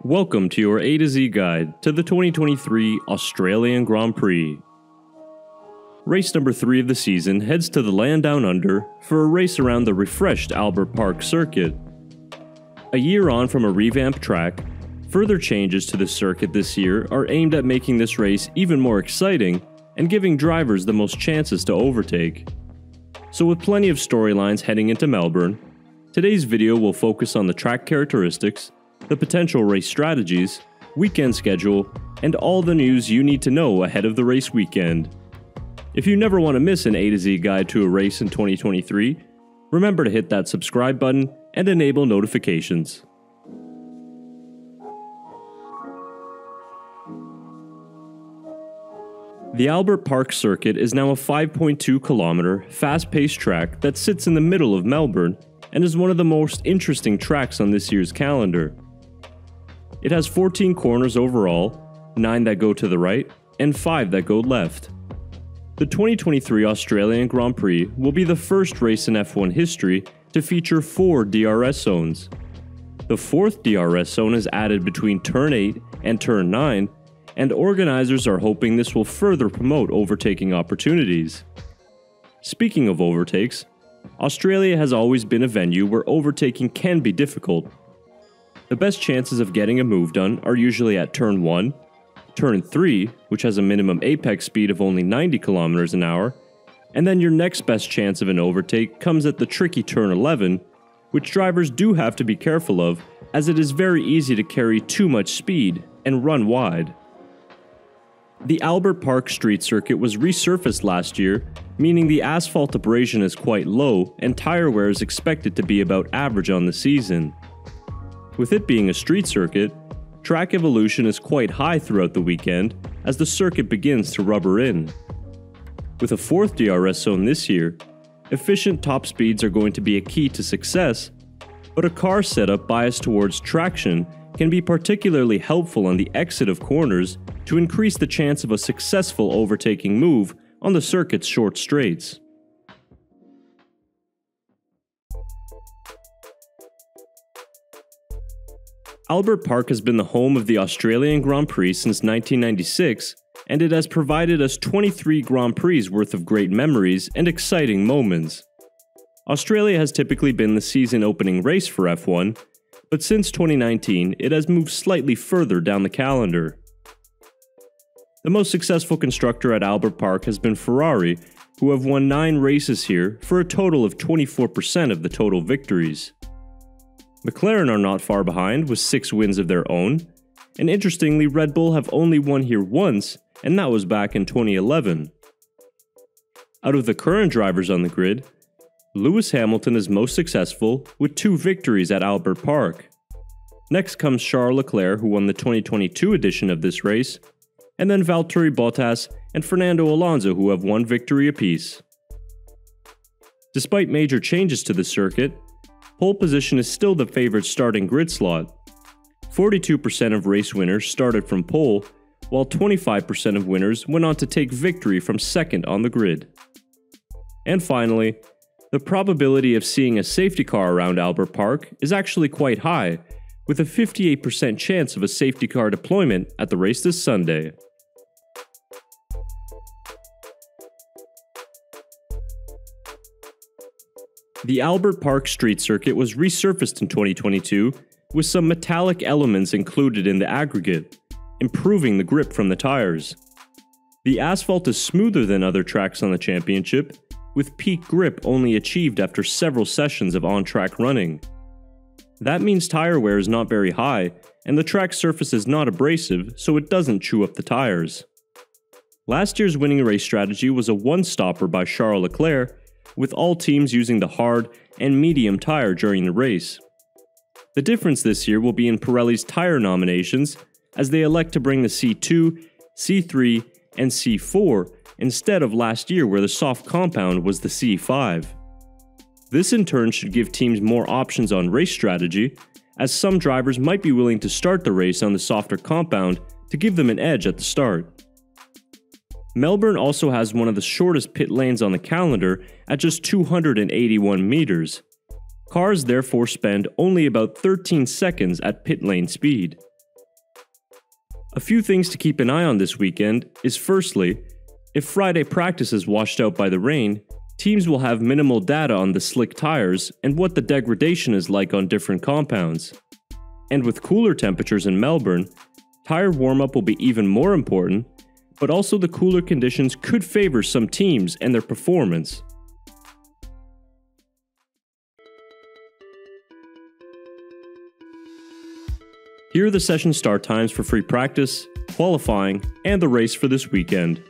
Welcome to your A to Z guide to the 2023 Australian Grand Prix. Race number 3 of the season heads to the land down under for a race around the refreshed Albert Park circuit. A year on from a revamped track, further changes to the circuit this year are aimed at making this race even more exciting and giving drivers the most chances to overtake. So with plenty of storylines heading into Melbourne, today's video will focus on the track characteristics, the potential race strategies, weekend schedule, and all the news you need to know ahead of the race weekend. If you never want to miss an A to Z guide to a race in 2023, remember to hit that subscribe button and enable notifications. The Albert Park circuit is now a 5.2 kilometer, fast-paced track that sits in the middle of Melbourne and is one of the most interesting tracks on this year's calendar. It has 14 corners overall, 9 that go to the right, and 5 that go left. The 2023 Australian Grand Prix will be the first race in F1 history to feature 4 DRS zones. The 4th DRS zone is added between Turn 8 and Turn 9, and organizers are hoping this will further promote overtaking opportunities. Speaking of overtakes, Australia has always been a venue where overtaking can be difficult. The best chances of getting a move done are usually at Turn 1, Turn 3, which has a minimum apex speed of only 90 km an hour, and then your next best chance of an overtake comes at the tricky Turn 11, which drivers do have to be careful of, as it is very easy to carry too much speed and run wide. The Albert Park street circuit was resurfaced last year, meaning the asphalt abrasion is quite low and tire wear is expected to be about average on the season. With it being a street circuit, track evolution is quite high throughout the weekend as the circuit begins to rubber in. With a 4th DRS zone this year, efficient top speeds are going to be a key to success, but a car setup biased towards traction can be particularly helpful on the exit of corners to increase the chance of a successful overtaking move on the circuit's short straights. Albert Park has been the home of the Australian Grand Prix since 1996, and it has provided us 23 Grand Prix worth of great memories and exciting moments. Australia has typically been the season opening race for F1, but since 2019 it has moved slightly further down the calendar. The most successful constructor at Albert Park has been Ferrari, who have won 9 races here for a total of 24% of the total victories. McLaren are not far behind with 6 wins of their own, and interestingly Red Bull have only won here once, and that was back in 2011. Out of the current drivers on the grid, Lewis Hamilton is most successful with 2 victories at Albert Park. Next comes Charles Leclerc, who won the 2022 edition of this race, and then Valtteri Bottas and Fernando Alonso, who have 1 victory apiece. Despite major changes to the circuit, pole position is still the favored starting grid slot. 42% of race winners started from pole, while 25% of winners went on to take victory from second on the grid. And finally, the probability of seeing a safety car around Albert Park is actually quite high, with a 58% chance of a safety car deployment at the race this Sunday. The Albert Park street circuit was resurfaced in 2022 with some metallic elements included in the aggregate, improving the grip from the tires. The asphalt is smoother than other tracks on the championship, with peak grip only achieved after several sessions of on-track running. That means tire wear is not very high, and the track surface is not abrasive, so it doesn't chew up the tires. Last year's winning race strategy was a one-stopper by Charles Leclerc, with all teams using the hard and medium tire during the race. The difference this year will be in Pirelli's tire nominations, as they elect to bring the C2, C3, and C4 instead of last year where the soft compound was the C5. This in turn should give teams more options on race strategy, as some drivers might be willing to start the race on the softer compound to give them an edge at the start. Melbourne also has one of the shortest pit lanes on the calendar at just 281 meters. Cars therefore spend only about 13 seconds at pit lane speed. A few things to keep an eye on this weekend is firstly, if Friday practice is washed out by the rain, teams will have minimal data on the slick tires and what the degradation is like on different compounds. And with cooler temperatures in Melbourne, tire warm-up will be even more important, but also the cooler conditions could favor some teams and their performance. Here are the session start times for free practice, qualifying, and the race for this weekend.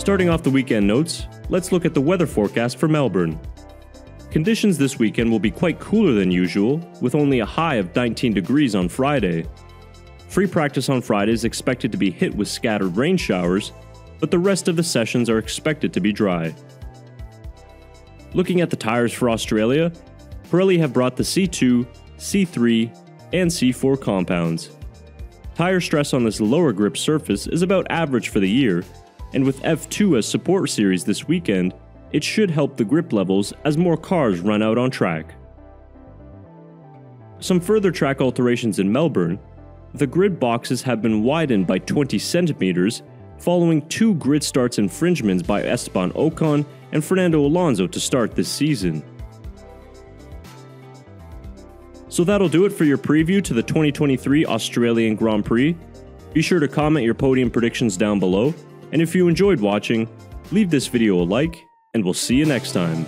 Starting off the weekend notes, let's look at the weather forecast for Melbourne. Conditions this weekend will be quite cooler than usual, with only a high of 19 degrees on Friday. Free practice on Friday is expected to be hit with scattered rain showers, but the rest of the sessions are expected to be dry. Looking at the tires for Australia, Pirelli have brought the C2, C3, and C4 compounds. Tire stress on this lower grip surface is about average for the year, and with F2 as support series this weekend, it should help the grip levels as more cars run out on track. Some further track alterations in Melbourne. The grid boxes have been widened by 20 centimeters following 2 grid starts infringements by Esteban Ocon and Fernando Alonso to start this season. So that'll do it for your preview to the 2023 Australian Grand Prix. Be sure to comment your podium predictions down below. And if you enjoyed watching, leave this video a like, and we'll see you next time.